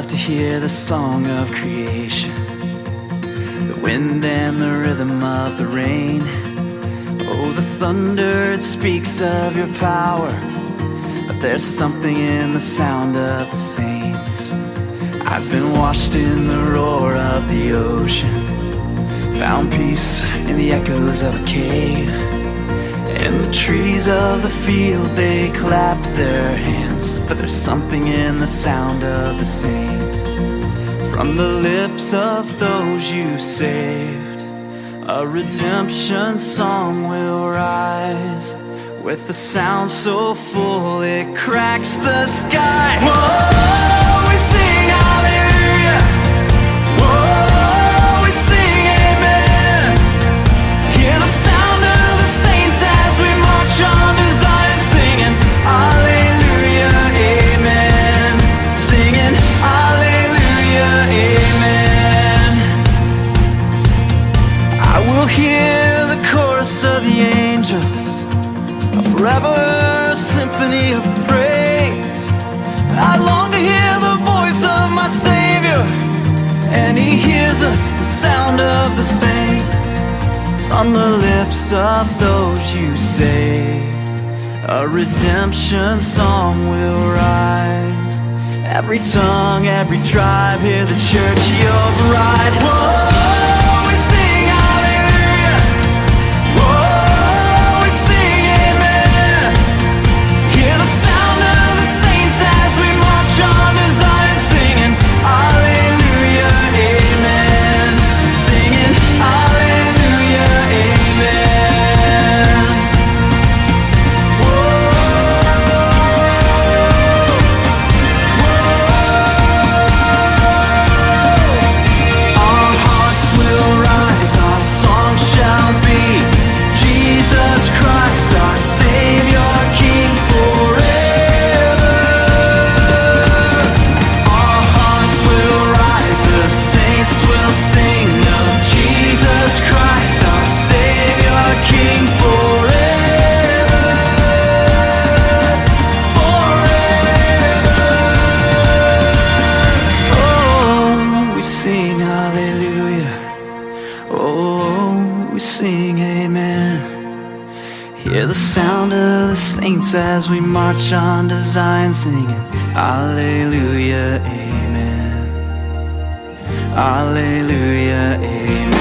love to hear the song of creation, the wind and the rhythm of the rain. Oh, the thunder, it speaks of your power, but there's something in the sound of the saints. I've been washed in the roar of the ocean, found peace in the echoes of a cave. And the trees of the field, they clapped their hands, but there's something in the sound of the saints. From the lips of those you saved, a redemption song will rise, with a sound so full it cracks the sky. Whoa, we sing hallelujah. Whoa, we sing amen. Hear the sound of the saints as we march on to Zion, singing hallelujah, amen. Singing hallelujah, amen. I will hear the chorus of the angels, a forever symphony of praise. I long to hear the voice of my Savior, and He hears us, the sound of the saints. From the lips of those you saved, a redemption song will rise. Every tongue, every tribe, hear the church, your bride. Whoa, we sing hallelujah. Whoa, we sing amen. Hear the sound of the saints as we march on to Zion, singing hallelujah, amen. Singing hallelujah, amen. Whoa, our hearts will rise, our song shall be Jesus Christ, our Savior, King forever. Our hearts will rise, the saints will sing of Jesus Christ, our Savior, King forever. Forever. Oh, we sing hallelujah. Oh, we sing amen. Hear the sound of the saints as we march on to Zion, singing hallelujah, amen. Hallelujah, amen.